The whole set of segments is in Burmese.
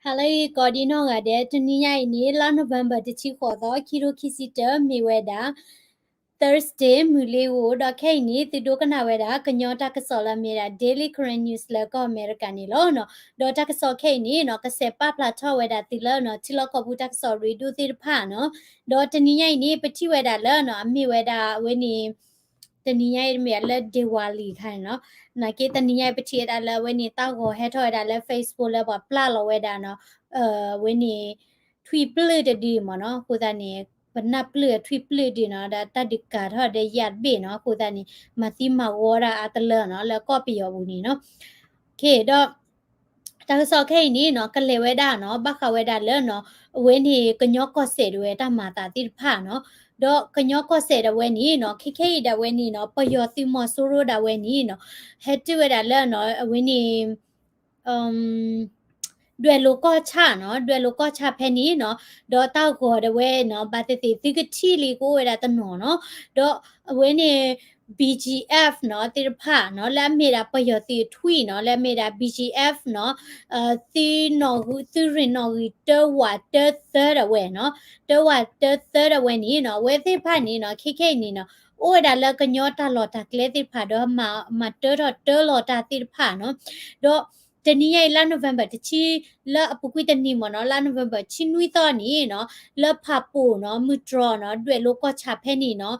Hello, Cordino Gade, Tania, Nila, November, the Chico, Kiro Kisita, Miweda, Thursday, Mulewood, Akani, the Dokanaweda, Kanyota Casola Mira, Daily Current News Lego Americanilono, Dota Casokani, no Casepa Plateau, at the Lerno, Tiloco Butaxo, redo the pano, Dotania, ni Petiweda Lerno, Miweda, Winnie. Tania Mela Diwali kind of Naki Tania Petit at la when you talk or head or at la Facebook level plalo wedano when you triple the demon who than but not play triple dinner that tadikat her the yard bin or who than Mathima water at the learner la copy of Unino. Okay, dog. แต่ซอแค่นี้เนาะกันเลยไว้ได้เนาะบักเขาไว้ได้เลยเนาะเว้นที่กันยอกก็เสร็จเว้ตามมาตาติดผ้าเนาะดอกกันยอกก็เสร็จเว้นี้เนาะแค่ได้เว้นี้เนาะปยอติมอสูรุได้เว้นี้เนาะเฮ็ดไว้ได้เลยเนาะเว้นี้อืมด้วยโลก็ชาเนาะด้วยโลก็ชาแค่นี้เนาะดอกเต้าก็ได้เว้เนาะบัดติติกที่ลีกูไว้ได้ตนเนาะดอกเว้นี้ BGF เนาะติดผ้าเนาะและมีได้ปยอติทุยเนาะและมีได้ BGF เนาะตีนอหูตีรินอหูเตวัดเตเตอร์เวเนาะเตวัดเตเตอร์เวนี่เนาะเวทีผ่านนี่เนาะเคนี่เนาะโอ้ดาลกันยอตาลอตาเคลติผ่าดอมาเตอร์เตอร์ลอตาติผ่าเนาะดอตอนนี้ไอ้ลานโนเวมเบอร์ที่ชีละปุกุยตันนี่มันเนาะลานโนเวมเบอร์ชินุยตอนนี้เนาะละพับปูเนาะมือดรอเนาะด้วยโลก็ชาเพนี่เนาะ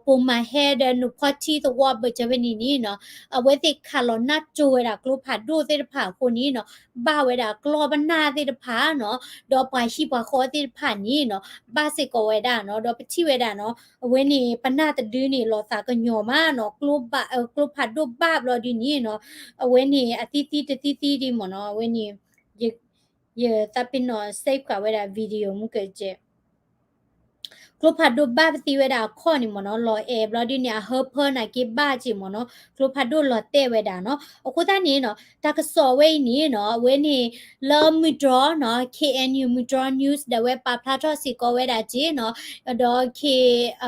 ปูมาเฮดนุพอที่ตัวเบอร์จะเป็นนี่เนาะเวทีคาร์ลนัดจูเวดากลูผัดดูเตอร์ผ่าคนนี้เนาะ บ้าเวดากลอบันนาติดผาเนาะดอปาชีปาคอติดผานี่เนาะบ้าสิกเวดาเนาะดอปชิเวดาเนาะเวนี่ปนาตดื้อนี่ลอสากะญอมาเนาะกลูบะกลูผัดดูบ้าบลอดีนี่เนาะเวนี่อติติดิหมอเนาะเวนี่เยตาปินเนาะเซฟกว่าเวดาวิดีโอมุกเจกลุ่มผัดดูบ้าปฏิเวดาข้อนี่หมอเนาะรอบแล้วดิเนี่ยเฮอเพอร์น่ะกิบ้าจิหมอเนาะกลุ่มผัดดูรอเตเวดาเนาะโอ้กูตานี่เนาะตากสอเวนี่เนาะเวนี่ลอมิดรอเนาะ KNU มิดรอนิวส์เดเวปาพลาทอสิโกเวดาจิเนาะดอเค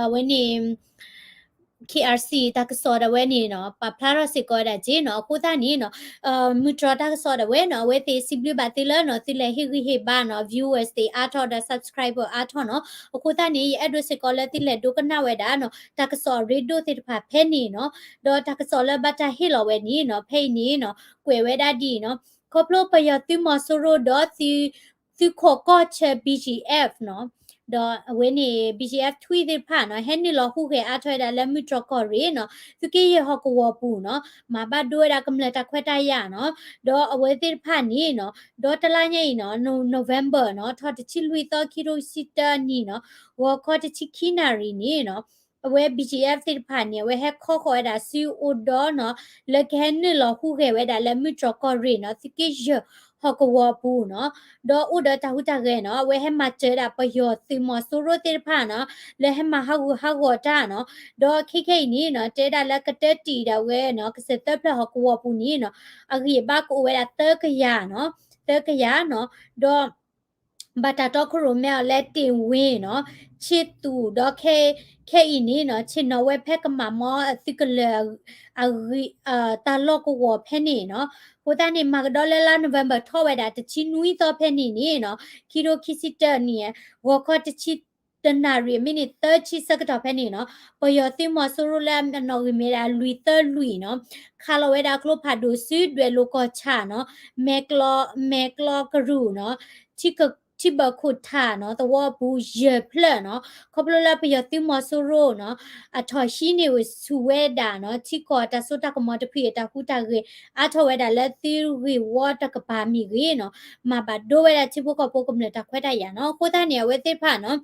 เวนี่ KRC ตักสอดเวนี่เนาะปะพลาดสิก็ได้จีเนาะกูตานี่เนาะมิตรตักสอดเวเนาะเวทีสิบลิบาติเลเนาะติเลฮิบ้านเนาะ viewers ติอาทอด subscriber อาทอเนาะกูตานี่ address ก็เลยติเลดูกันนาเวดาเนาะตักสอดรีดูติดผาเพนี่เนาะดอตักสอดเลยบัตาฮิลเวนี่เนาะเพนี่เนาะกวยเวดาดีเนาะครบโลปยติมอสุโรดอติโคก็เช BGF เนาะดอเวนี่ BGF ทวีตผ่านเนาะเฮนนี่ลอฮูเคอาทอยดาและมิตรกอรีเนาะสุกี้ยฮอกวอปูเนาะมาบาด้วยดากำเลตะควตายาเนาะดอเวติผ่านนี่เนาะดอตะลาเนเนาะโนเวมเบอร์เนาะทอดชิลุยตอคิโรซิตานี่เนาะวอคอตชิคินารีนี่เนาะเว BGF ติดผ่านเนี่ยเวแฮข้อคอยดาซิโอดอเนาะและแค่นี่ลอฮูเคเวดาและมิตรกอรีเนาะสุกี้ยฮอกวอปูเนาะดออุดตาหุตาเกเนาะเวให้มาเจอดาปยอติมอสุโรติผ่านเนาะและให้มาฮากอตาเนาะดอเคนี่เนาะเจดาละกะเตตีดาเวเนาะกะเสตเพลฮอกวอปูนี่เนาะอะกีบากูเวดาเตกยาเนาะเตกยาเนาะดอบาตาตอคโรเมลและตินเวเนาะชิตูดอเคอีนี่เนาะชินเนาะเวเพกมามอติกเลอะกีตาลอกวอเพนี่เนาะ ကိုတနေ့မှာဒေါ်လာနိုဝင်ဘာထောဝဲတာတချီနွီတော့ဖဲနေနေနော်ခီရိုခီစီတနီဝခေါ်တချီတနာရီမိနစ်30ချီစကတော့ဖဲနေနော်ပယောတိမဆူရလာနော်ဝီမေရာလူီတလူီနော်ခါလဝဲတာကလဖာဒိုစီဒွေလိုကချာနော်မဲကလောကရူနော်ချီကชิบะขุดถ่าเนาะแต่ว่าบูเยเพลเนาะเขาเปลาไปยติมอสุโรเนาะอะทอชินิวสุเวดาเนาะที่กอตาสุตากมอตพีตาคุตาเกอะทอเวดาและติรีวอตกปามีเกเนาะมาบาโดเวดาชิบุกอโปกมเลตาควดายาเนาะโคตาเนี่ยเวติผาเนาะ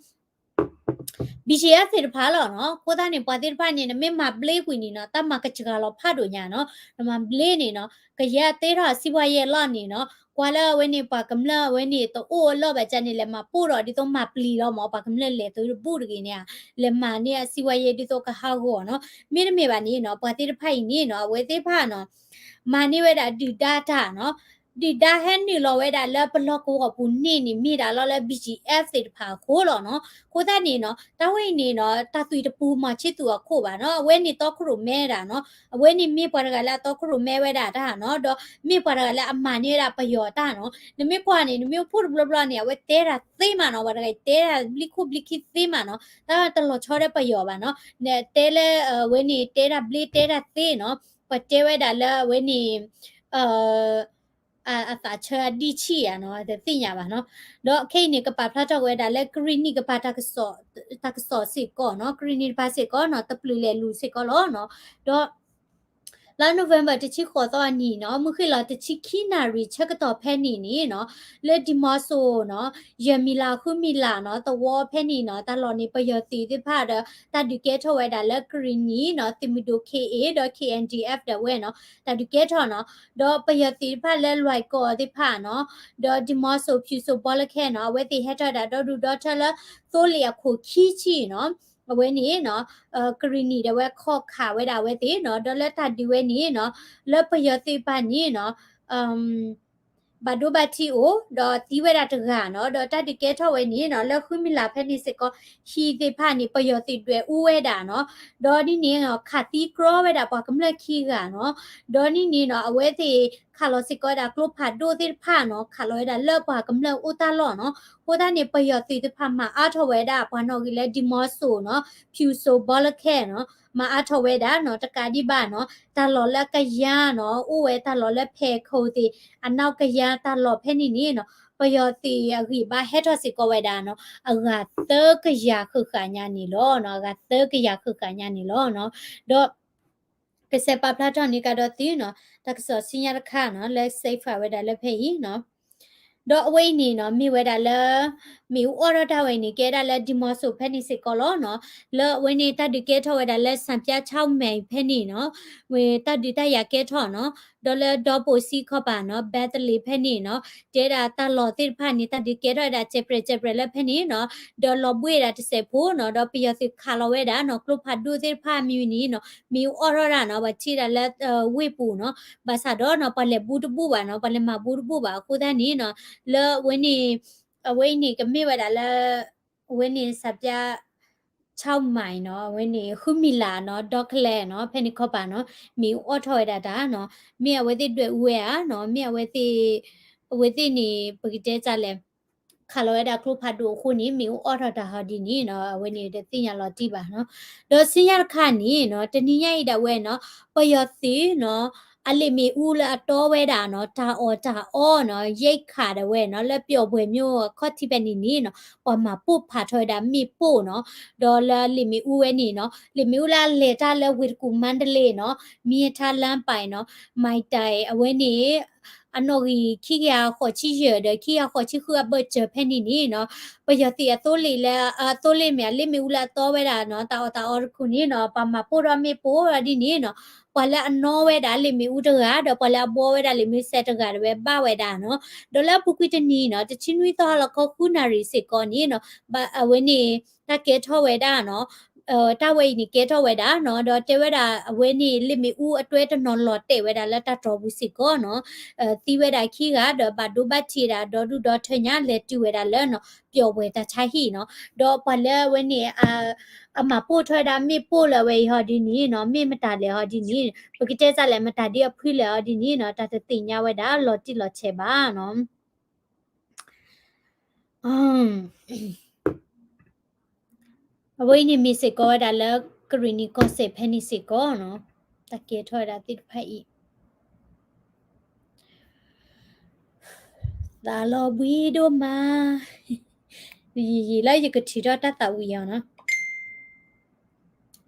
BCF ติดพาหรอเนาะโคตาเนี่ยปาติดพาเนี่ยไม่มาเบลกุยนี่เนาะตามากัจกาเราพาดูญาเนาะมาเบลนี่เนาะก็ยาเตระสิวายเยล่อนี่เนาะกว่าแล้วเวนี่ปากำละเวนี่ตัวโอ้ล่อแบบจันนี่แหละมาปูรอดิต้องมาปลีเราหมอปากำละเลยตัวบูดกิเนี่ยเลยมาเนี่ยสิวายเยดิตัวก็หาหัวเนาะมีแบบนี้เนาะปาติดพานี่เนาะเวติพาเนาะมานี่เวดาดูดาตาเนาะ ဒီဒါဟန်နီလောဝဲဒါလပလောကိုကပူနေနေမိတာလောလဲ BGF တွေတဖာခိုးလောနော်ခိုးတဲ့နေနော်တဝိနေနော်တသွီတပူမှာချစ်သူကခိုးပါနော်အဝဲနေတော့ခရုမဲတာနော်အဝဲနေမိပွားကလာတော့ခရုမဲဝဲတာဒါနော်တော့မိပွားကလာအမနေတာပယောတာနော်နမိပွားနေနမိဖုဘလဘလနေဝဲတဲတာသိမနော်ဘာတကတဲတာဘလီခုဘလီခိသိမနော်ဒါတလောချောတဲ့ပယောပါနော်တဲလဲဝဲနေတဲတာဘလီတဲတာသိနော်ပတဲဝဲတာလဲဝဲနေအသာချာဒီချီရနော်သိညာပါနော်တော့ခိနေကပါဖလာတော့ဝဲတာလဲဂရီနီကပါတာကစောစစ်ကောနော်ဂရီနီပါစစ်ကောနော်တပလူလေလူစစ်ကောလောနော်တော့လာနိုဝင်ဘာတချီခေါ်တော့နီနော်မခိလာတချီခိနာရီချက်ကတော့ဖဲနီနီနော်လက်ဒီမဆိုနော်ယမီလာခုမီလာနော်တဝဖဲနီနော်တလော်နေပယောတီတိဖာဒတဒီကဲထောဝဲတာလက်ဂရီနီနော်တီမီဒို KA.KNDF တဲ့ဝဲနော်တဒီကဲထောနော်တော့ပယောတီဖာလက်လွိုက်ကောတိဖာနော်တော့ဒီမဆိုဖြူဆိုဘောလခဲနော်ဝဲတီဟက်တာတော့ဒူဒေါ်ထလာသိုးလျာခုခီချီနော်အဝဲနေနော်ဂရီနီတဲ့ဝဲခေါ်ခါဝဲတာဝဲတေနော်ဒေါ်လက်တာဒီဝဲနေနော်လက်ပယတိပါနေနော်ဘာဒိုဘတီအိုတော့တီဝဲတာတကနော်တော့တတိကဲထော်ဝဲနေနော်လက်ခွမီလာဖက်နေစကောဟီတေဖာနေပယတိတွေဥဝဲတာနော်ဒေါ်ဒီနေနော်ခတိကရောဝဲတာပေါ့ကမလက်ခီကနော်ဒေါ်နီနေနော်အဝဲတေခါလောစကောတာကလုဖာဒိုတိဖာနော်ခါလောတာလက်ပါကမလက်ဥတာလောနော်ဟိုတာနေပယတိတဖာမှာအားထော်ဝဲတာဘာနော်ကြီးလဲဒီမော့ဆိုနော်ဖြူဆိုဘောလခဲနော်မအားထော်ဝဲတာနော်တကာဒီပါနော်တလော်လက်ကရနော်ဥဝဲတလော်လက်ဖဲခိုးတီအနောက်ကရတလော်ဖဲနေနေနော်ပယောတီအခိဘာဟက်ထစီကိုဝဲတာနော်အဂါတကရခုခညာနီလောနော်အဂါတကရခုခညာနီလောနော်တော့ကစပပလာတနီကတော့တီနော်တကဆောစင်ရခါနော်လက်စိတ်ဖာဝဲတာလက်ဖဲဟီနော်တော့အဝိနေနော်မိဝဲတာလဲမိဥအော်ရတာဝိနေကဲတာလဲဒီမော့ဆိုဖက်နေစစ်ကောလောနော်လဲဝိနေတဒီကဲထောဝဲတာလဲစံပြ6မိန်ဖက်နေနော်ဝေတဒီတရကဲထောနော်ဒေါ်လဲဒေါ်ပိုစီခောပါနော်ဘက်တလီဖက်နေနော်တဲတာတလော်တိဖာနေတဒီကဲထောတာချက်ပရလဲဖက်နေနော်ဒေါ်လော်ဘွေတာတစေဖို့နော်ဒေါ်ပီယစီခါလောဝဲတာနော်ကလုဖာဒူတိဖာမြူနီနော်မိဥအော်ရတာနော်ဘာချီတာလဲဝေပူနော်ဘာသာတော့နော်ပလဲဘူးတပူပါနော်ပလဲမဘူးတပူပါကိုတဲ့နေနော်လဲဝင်းနေအဝင်းနေကမေဝဒါလဲဝင်းနေစပြ6မိုင်နော်ဝင်းနေခုမီလာနော်ဒေါကလဲနော်ဖဲနိခောပါနော်မီအော်ထော်ဒါဒါနော်မြေဝဲတိတွေ့ဦးရနော်မြေဝဲတိနေပကိတဲကြလဲခါလောရတာခရုဖတ်တို့ခုနီမီအော်ထော်တာဟာဒီနီနော်ဝင်းနေတဲ့တင်ရလော်တိပါနော်ဒေါ်စင်ရခါနီနော်တနီရိုက်တဲ့ဝဲနော်ပယောစီနော်အလိမီဦးလာတော့ဝဲတာနော်တာအော်နော်ရိတ်ခါတဲ့ဝဲနော်လက်ပြော့ပွဲမျိုးခော့တိပဲနီနော်ပေါ်မှာပုတ်ဖာထွဲတာမိပို့နော်ဒေါ်လာလိမီဦးဝဲနီနော်လိမီဦးလာလေတာလဲဝစ်ကူမန္တလေးနော်မြေထားလမ်းပိုင်နော်မိုက်တိုင်အဝဲနီအနော်ကြီးခိကရခေါ်ချီရတဲ့ခိရခေါ်ချီခုဘတ်ချဖဲနီနီနော်ပယတိအတိုးလေးလဲအတိုးလေးမြလိမီဦးလာတော့ဝဲတာနော်တာအော်ခုနီနော်ပမာပိုရမေပိုရဒီနီနော်ပလာအနော်ဝဲတာလိမီဦးတကတော့ပလာဘောဝဲတာလိမီဆက်တကရပဲပဝဲတာနော်ဒေါ်လာပုကွီတနီနော်တချင်းဝီတော့လကခုနာရီစစ်ကောနီနော်အဝဲနီတကဲထောဝဲတာနော်တဝဲနီကဲထောဝဲတာနော်တော့တဲဝဲတာအဝဲနီလိမီဦးအတွဲတနော်လော်တဲဝဲတာလက်တတော်ဘူးစစ်ကောနော်တီးဝဲတာခီကတော့ဘာဒိုဘတ်ချီတာဒေါ်ဒူဒေါ်ထညာလက်တူဝဲတာလဲနော်ပျော်ဝဲတာချိုင်ဟီနော်တော့ပလဲဝဲနီအမပို့ထွဲတာမိပို့လဝဲဟောဒီနီနော်မိမတာလေဟောဒီနီပကတဲ့စားလဲမတာဒီအဖိလေဟောဒီနီနော်တတတင်ညာဝဲတာလော်တိလော်ချေပါနော်အဝိနေမီစစ်ကောဒါလဲဂရီနီကောစေဖဲနီစစ်ကောနော်တကဲထွဲတာတိဖဲဤဒါလောဘီဒိုမာရီလိုက်ရကတိတော့တတဝီရနော်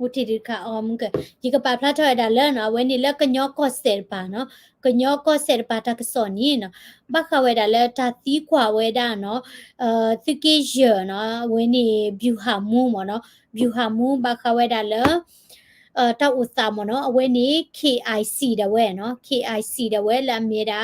ဝတိဒီခါအောမကဒီကပါဖလာထော်ဒါလဲနော်ဝဲနေလကညောကောဆယ်ပါနော်ကညောကောဆယ်ပါတကစောနီနော်ဘခဝဲဒါလဲတာတီးခွာဝဲဒါနော်သကေရနော်ဝဲနေဘျူဟာမူမနော်ဘျူဟာမူဘခဝဲဒါလဲတောက်ဥစာမနော်အဝဲနေ KIC တဝဲနော် KIC တဝဲလာမြေတာ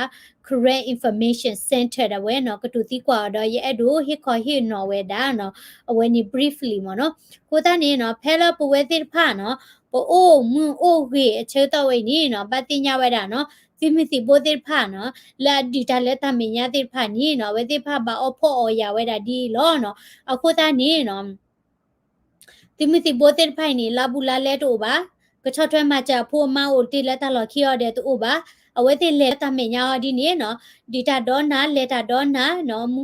Current Information Center တဝဲနော်ကတူတီကွာတော့ရဲ့အဲ့ဒိုဟစ်ခေါ်ဟစ်နော်ဝဲဒါနော်အဝဲနေ briefly မနော်ကိုတနေနော်ဖဲလပဝဲတိဖာနော်ပိုအိုမွန်အိုဂေအချေတော့ဝဲနေနော်ပတ်တင်ညာဝဲတာနော် ซิมิสิโบติผาเนาะและดิตาเลตามิญาติผานี่เนาะเวติผาบาออพ่อออยาเวดาดีลอเนาะอะโคตานี่เนาะติมิติโบเตไผนี่ลาบูลาเลโตบากะชอထွဲမှာကြဖိုမောအိုတီလက်တလခိရတဲ့တူဘာအဝဲတိလက်တမညာဒီနေနော်ဒီတာဒေါနာလက်တာဒေါနာနော်မူ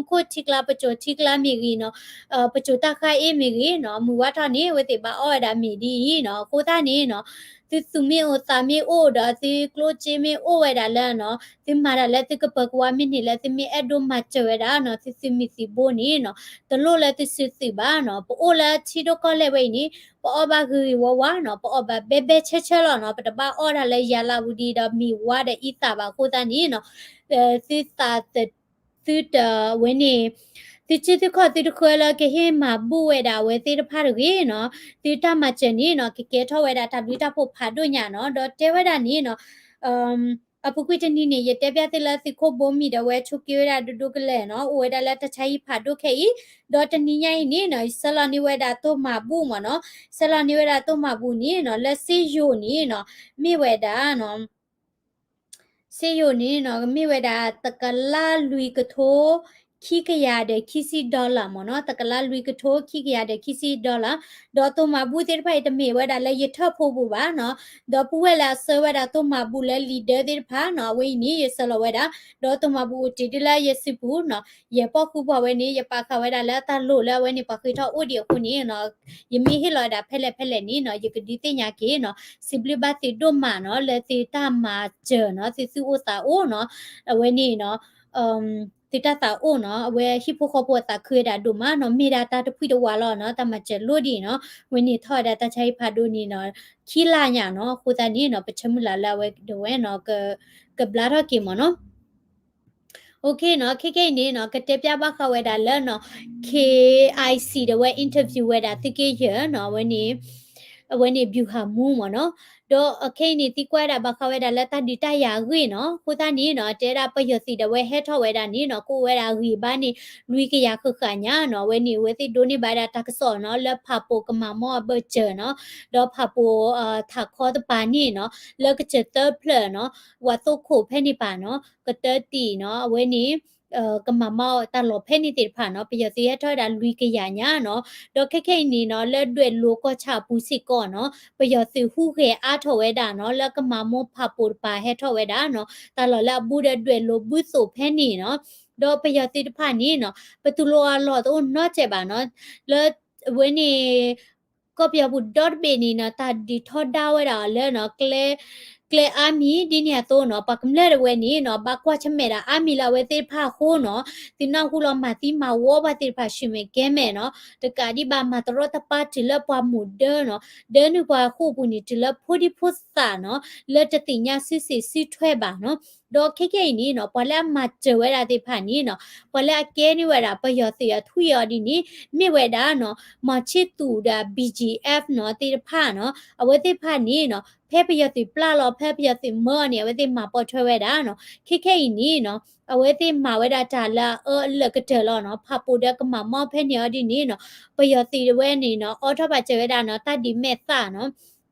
ခိုချိကလာပချိုချိကလာမီဂီနော်ပချိုတခိုင်အေမီဂီနော်မူဝါထနေဝဲတိဘာအော်ဒါမီဒီနော်ကိုသားနေနော်သူစုမီအိုတာမီအိုဒါစီကလိုချီမီအိုဝဲဒါလဲနော်သူမာရလက်တကပကွာမီနီလက်သူမီအဒိုမချဝဲဒါနော်သူစမီစီဘိုနီနော်တလို့လက်သူစီဘာနော်ပိုလက်ချီတော့ကလဲဝဲနီပေါ်ဘာဂီဝဝနော်ပေါ်ဘာဘေဘေချက်ချက်လောနော်ပတပါအော်ဒါလဲရလာဘူးဒီတော့မီဝါတဲ့ဣတာပါကိုသားနီနော်စီတာသူတဝင်းနေတိချစ်တခေါ်တိတခွဲလာကဟေမှာဘူဝဲတာဝဲတိတဖားရကြီးနော်တိတမချင်နီနော်ကဲထောဝဲတာတဘလီတာဖို့ဖာတို့ညာနော်တော့တဲဝဲတာနီနော်အပကွေတနီနေရတဲပြတဲ့လက်စခိုဘုံမီတဝဲချုကေရဒုဒုကလဲနော်ဝဲတာလက်တချိုင်ဖာတို့ခဲဤတော့တနီညိုင်းနေနော်ဆလာနီဝဲတာတော့မှာဘူးမနော်ဆလာနီဝဲတာတော့မှာဘူးနီနော်လက်စီယိုနီနော်မိဝဲတာနော်စေယိုနေနော်မိဝဲတာတကလာလူကထိုးခိကရတဲ့ခိစီဒေါ်လာမနော်တကလာလူကထိုးခိကရတဲ့ခိစီဒေါ်လာဒေါ်တော့မဘူးတဲ့ဖိုက်တမေဝဲတာလည်းရထဖို့ဘူးပါနော်ဒေါ်ပူဝဲလာဆဝဲတာတော့မဘူးလည်းလီဒါတဲ့ဖာနော်ဝိနေရဆလဝဲတာဒေါ်တော့မဘူးတီတလာရစဘူးနော်ရပေါ့ခုပေါ်ဝဲနေရပါခဝဲတာလည်းတလို့လည်းဝဲနေပါခိထောအိုဒီခုနေနော်ယမီဟီလာတာဖဲလက်နေနော်ရကဒီတင်ညာကေနော်စီဘလဘတိဒိုမာနော်လက်တီတာမာဂျာနော်စီစုဥတာအိုနော်အဝဲနေနော်တိတတာအိုနော်အဝဲဟိဖိုခေါ်ပေါ်တာခွေတာဒိုမာနော်မီရာတာတဖွိတဝါလောနော်တမကျလို့ဒီနော်ဝင်းနေထော်တာတချိုင်ဖာဒိုနီနော်ခီလာညာနော်ခိုတာနီနော်ပချမလာလာဝဲဒဝဲနော်ကဘလာရကေမနော်โอเคเนาะเคๆนี่เนาะกะเตปะบะขะเวดาแล้วเนาะ KIC ตะเว interview เวดาติเกเยเนาะวันนี้บิวหามูมเนาะတော့အခင်းနေတိကွဲတာဘခဝဲတာလက်တဒီတရခွေနော်ခိုသားနီနော်တဲတာပယစီတဝဲဟဲထော်ဝဲတာနီနော်ကိုဝဲတာခွေဘာနီလူကရခခညာနော်ဝဲနီဝဲတိဒိုနီဘာတာတကစောနော်လက်ဖပိုကမမောဘချေနော်တော့ဖပိုထခေါ်တပါနီနော်လက်ကချက်တဖလနော်ဝတ်တော့ခိုဖဲနေပါနော်ကတတီနော်ဝဲနီကမမောတလောဖဲနေတဲ့ဖာနော်ပယစီရထော်တာလူကရညာနော်တော့ခနီနော်လက်တွေလိုကောချပူစစ်ကောနော်ပယစီဟုခဲအားထော်ဝဲတာနော်လက်ကမမောဖပူပါဟဲထော်ဝဲတာနော်တလောလဘူးတဲ့တွေလိုဘူးဆိုဖဲနေနော်တော့ပယစီတဖာနေနော်ပတူလောအလောတော့နော်ချက်ပါနော်လက်ဝင်းနေကောပြဘူး .b နေနော်တာဒီထော်ဒါဝဲတာလဲနော်ကလေအာမီဒီနေတော့နော်ပကမလဲဝဲနေနော်ဘကွာချမဲတာအာမီလာဝဲတေဖာခိုးနော်ဒီနောက်ခုလောမတိမဝေါ်ဘတေဖာရှိမဲကဲမဲနော်တကဒီဘာမတရတပါတီလပွားမှုဒနော်ဒနုပွားခုပူနီတီလဖိုဒီဖိုစာနော်လက်တတိညာစစ်စီထွဲပါနော်တော့ခေနီနော်ပလက်မကျဝဲတာတေဖာနီနော်ပလက်ကဲနေဝဲတာပယောစီရထူရဒီနီမြဝဲတာနော်မချစ်တူတာ BGF နော်တေဖာနော်အဝဲတေဖာနီနော်ဖဲပယတိပလာလောဖဲပယတိမောနေဝဲတိမှာပေါ်ထွဲဝဲတာနော်ခေနီနော်အဝဲတိမှာဝဲတာတာလာလကတလောနော်ဖပူဒကမမောဖဲနေဒီနီနော်ပယတိဝဲနေနော်အော်ထဘကျဝဲတာနော်တတိမဲ့သနော်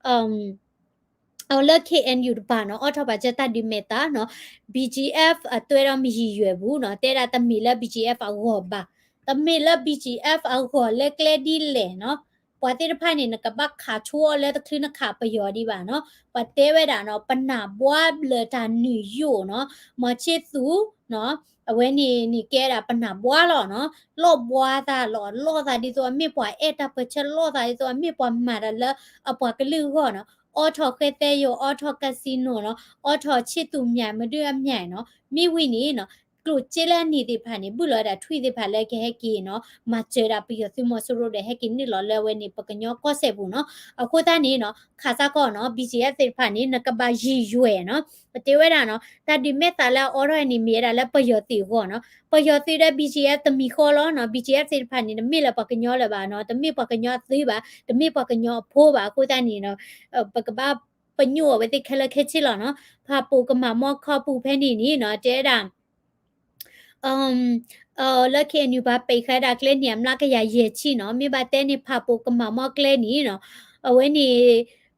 အော်လက် KNU တပါနော်အော်ထဘကျတတိမဲ့တာနော် BGF အတွဲတော့မရည်ရွယ်ဘူးနော်တဲတာတမီလက် BGF အော်ပါတမီလက် BGF အော်လက်ကလေဒီလေနော်ปะเตรพายนี่นะกะบักขาชัวแล้วตะคลืนขาปยอดีบ่าเนาะปะเตเวดาเนาะปะหนาบัวเบลตาหนีอยู่เนาะมอชิสูเนาะအဝဲနေကဲတာပနာဘွားလောနော်လော့ဘွားတာလော့တာဒီဆိုအမြစ်ပွားအဲ့တာပချက်လော့တာဒီဆိုအမြစ်ပွားမှာလည်းအပွားကလူဟောနော်အော်ထော်ခဲတဲ့ယောအော်ထော်ကစီနိုနော်အော်ထော်ချစ်သူမြိုင်မတွေ့အမြိုင်နော်မိဝိနေနော်ကလုချေလာနေတဲ့ဖာနေဘူးလောတာထွေတဲ့ဖာလဲခဲကီနော်မချေရာပြီးရသူမဆရိုတဲ့ဟက်ကီနေလောလဲဝဲနေပကညောကော့ဆက်ဘူးနော်အခုတန်းနေနော်ခါစားကောနော် BGF တဲ့ဖာနေနကဘာရီရွယ်နော်တေဝဲတာနော်တာဒီမဲ့တာလာအော်ရနေမီရာလဲပယောတီဟောနော်ပယောတီတဲ့ BGF တမီခေါ်လောနော် BGF တဲ့ဖာနေမေလာပကညောလဲပါနော်တမေပကညောသေးပါတမေပကညောဖိုးပါအခုတန်းနေနော်ပကဘာပညောဝဲတဲ့ခလခဲချီလောနော်ဖာပိုကမမောခေါ်ပူဖဲနေနော်တဲတာလက်ခေနူပါပိခါဒါကလေးညမ်လာကရရဲ့ချီနော်မိဘတဲနေဖာပိုကမမောကလေးနီနော်အဝဲနေ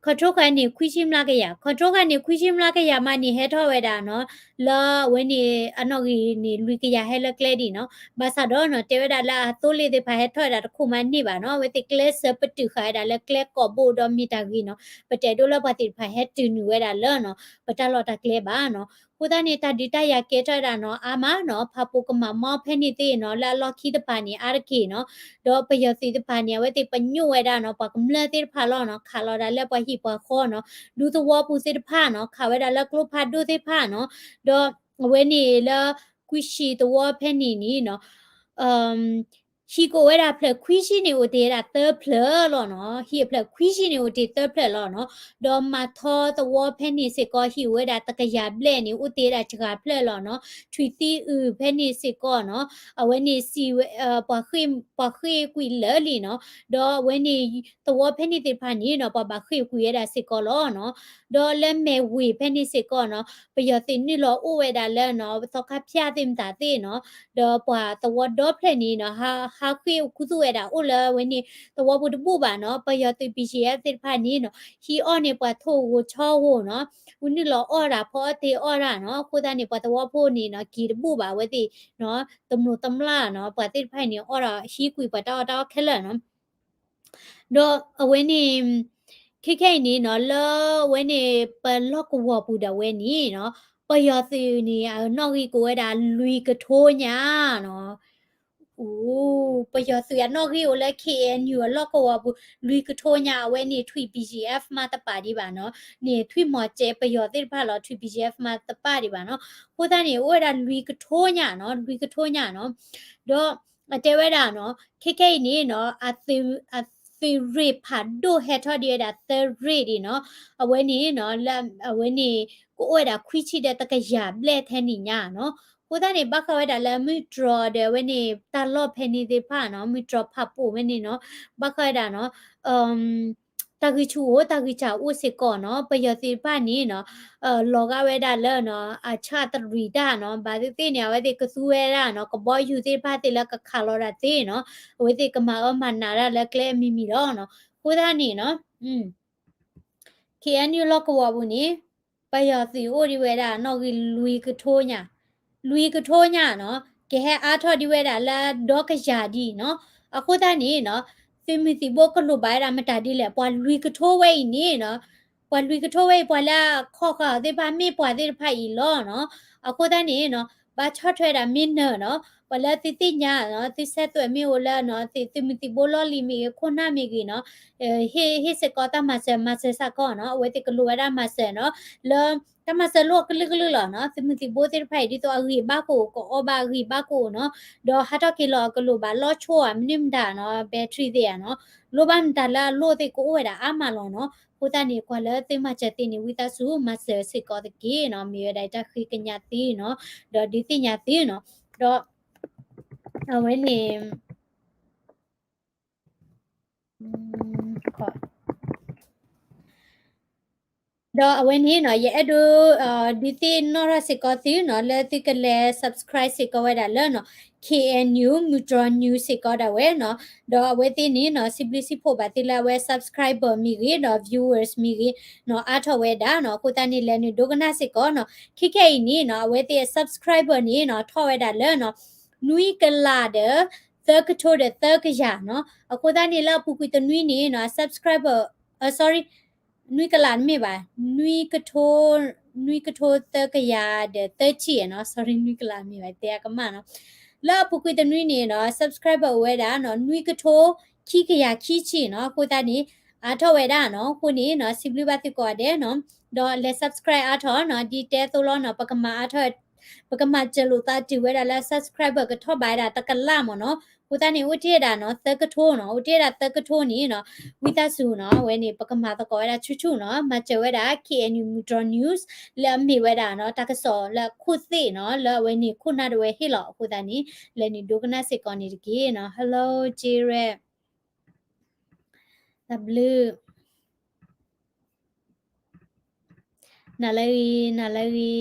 control ကနေခွိရှိမလားကရ control ကနေခွိရှိမလားကရမနေဟဲထောဝဲတာနော်လာဝဲနေအနော်ကြီးနေလူကရဟဲလကလေဒီနော်ဘာသာတော့နော်တေဝဒါလာတိုးလေးတဲ့ဖာဟဲထောတာတခုမှနေပါနော်ဝဲတိကလစပတူခါဒါလကလေကောဘိုဒမီတာကြီးနော်ပတဲဒိုလပါတိဖာဟဲတူနူဝဲတာလောနော်ပတလော်တာကလေပါနော်ခုဒနေတာဒီတရကဲထတာနော်အာမနော်ဖာပုကမမောဖဲနေသေးနော်လာလော်ခီတပါနေအာရကီနော်တော့ပယစီတပါနေဝဲတိပညွဝဲတာနော်ပကမလတိဖာလောနော်ခါလော်ဒါလက်ပဟိပခေါ်နော်လူသဝပူစစ်တဖာနော်ခါဝဲဒါလက်ကလုဖာဒုသေးဖာနော်တော့ဝဲနေလာကွီရှိတဝဖဲနေနီနော်ဟီကိုဝဲတာဖလက်ခွီရှိနေဦးတေးတာသဖလလောနော်ဟီဖလက်ခွီရှိနေဦးတေးသဖလလောနော်တော့မထောတဝဖဲနေစစ်ကောဟီဝဲတာတကရပလက်နေဦးတေးတာချကဖလက်လောနော်ထွီတီဥဖဲနေစစ်ကောနော်အဝဲနေစီပခိကွီလလီနော်တော့ဝဲနေတဝဖဲနေတေဖာနေနော်ပခိကွီရတာစစ်ကောလောနော်တော့လက်မဲဝေဖဲနေစစ်ကောနော်ပယသိနေလောဦးဝဲတာလဲနော်သောကဖျားတင်တာတေနော်တော့ပွာတဝဒေါဖလက်နေနော်ဟာခွေကုသူရတာအိုလဝနေတဝဘူးတပူပါနော်ပယတိပိရှိရတဲ့ဖာနေနော်ဟီအော်နေပွာထိုးကိုချောဝနော်ဦးနေလောအော်တာဖောတေအော်တာနော်ကိုသားနေပွာတဝဖို့နေနော်ဂီတပူပါဝဲတိနော်တမလို့တမလာနော်ပွာတိဖိုင်နေအော်တာဟီကွေပွာတောခဲလနော်တော့အဝဲနေခိနေနော်လောဝဲနေပလော့ကဝပူတာဝဲနေနော်ပယသိနေနော်ကြီးကိုဝဲတာလူကထိုးညာနော်ပယသိနော်ကြီးကိုလဲ KNU လော့ကဝပူလူကထိုးညာဝဲနေထွီ PGF မှာတပါဒီပါနော်နေထွီမော်ကျဲပယသိဖာလောထွီ PGF မှာတပါဒီပါနော်ဟိုသားနေဝဲတာလူကထိုးညာနော်လူကထိုးညာနော်တော့တဲဝဲတာနော်ခိနေနော်အသီရီဖာဒိုဟက်ထော်ဒီရတာသရီဒီနော်အဝဲနေနော်လအဝဲနေကိုဝဲတာခွီချီတဲ့တကရဘလက်ထဲနေညာနော်ကိုသားနေဘခဝဲတာလမီဒရတဲ့ဝဲနေတာလော့ဖဲနေသေးဖာနော်မီဒရဖပိုဝဲနေနော်ဘခဝဲတာနော်တဂီချူတဂီချာဥစစ်ကောနော်ပယတိဖာနေနော်လောကဝဲတာလဲနော်အချတရီတာနော်ဘာတိနေဝဲတိကဆူဝဲတာနော်ကဘောယူသေးဖာတိလကခါလောတာတေနော်ဝဲတိကမာမနာရလကလဲမီမီတော့နော်ကိုသားနေနော်KNU လောကဝဘူးနေပယတိအိုဒီဝဲတာနော်ကလူကထိုးညာနော်ကဲဟဲအားထော်ဒီဝဲတာလာဒေါကရာဒီနော်အခုသားနေနော်ဖီမီတီဘောကလုပိုင်ရမတာဒီလေပွာလူကထိုးဝဲနေနော်ပွာလူကထိုးဝဲပွာလာခေါ်ခါဒီပါမေပွာဒီဖိုင်လောနော်အခုသားနေနော်ဘာချော့ထွဲတာမင်းနော်ပလာတိညာနော်တိဆက်သွဲမီဟိုလာနော်တိမီတီဘောလောလီမီခုနာမီကြီးနော်ဟေစကောတာမဆစကောနော်အဝဲတိကလူဝဲတာမဆနော်လောတမဆလောကလကလလာနော်တိမီတီဘောတိဖိုင်ဒီတော့အဂီဘာကိုအောဘာဂီဘာကိုနော်ဒေါ်ဟာတကီလောကလူဘာလောချိုအမနိမဒါနော်ဘက်ထရီတဲ့နော်လိုဘန်တလာလိုတိကိုဝဲတာအမလောနော်ကိုတနေကွာလဲတိမချက်တိနေဝိတဆုမဆစစ်ကောတကီနော်မြေဒိုင်တခိကညာတိနော်ဒေါ်ဒီတိညာတိနော်တော့အဝဲနေခေါ်တော့အဝဲနေနော်ရဲ့အဒူဒီတိနော်ရစစ်ကောတိနော်လဲတိကလဲ subscribe စစ်ကောဝဲတာလဲနော် KNU Mutual News စစ်ကောတာဝဲနော်တော့အဝဲတိနေနော် simplicity ဖို့ပါတိလာဝဲ subscriber မိကြီးနော် viewers မိကြီးနော်အားထော်ဝဲတာနော်ကိုတန်နေလဲနေဒုကနာစစ်ကောနော်ခိနေနော်အဝဲတိ subscriber နေနော်ထော်ဝဲတာလဲနော်နွီကလာတဲ့သကထိုးတဲ့သကရနော်အခုတန်းနေလောက်ပူကွီတနွီနေနော် subscriber sorry နွီကလာမေပါနွီကထိုးသကရတဲ့သချီနော် sorry နွီကလာမေပါတဲ့ကမနော်လောက်ပူကွီတနွီနေနော် subscriber ဝဲတာနော်နွီကထိုးခိကရခိချီနော်ကိုတန်းနေအားထော်ဝဲတာနော်ကိုနေနော် simply ဘာတိကောတဲ့နော်တော့လက် subscribe အားထော်နော်ဒီတဲသို့လောနော်ပကမာအားထော်ပကမာကျလို့တာတီဝဲတာလဲ subscriber ကထော့ပိုင်းတာတကလာမနော်ကိုတနေဦးတိရတာနော်သကထိုးနော်ဦးတိရတာသကထိုးနေနော်ဝိသဆူနော်ဝဲနေပကမာတကောရတာချွချွနော်မကျဝဲတာ KNU Mutual News လဲမေဝဲတာနော်တကစောလဲခုသိနော်လဲဝဲနေခုနာတဝဲဟိလောကိုတနေလဲနေဒုကနာစစ်ကောနေတကေနော် hello jire w နာလီ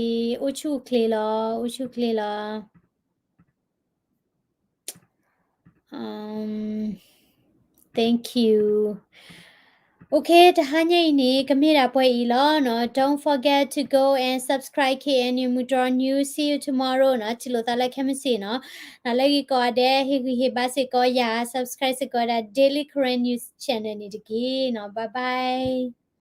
ဥချုကလေလောthank you Okay, tahanya ini kami dapat ilo no. Don't forget to go and subscribe KNU Mudra News. See you tomorrow no. Chilo tala kami si no. Na lagi ko ade hi basi ko ya subscribe se ko da Daily Korean News channel ni diki no. Bye bye.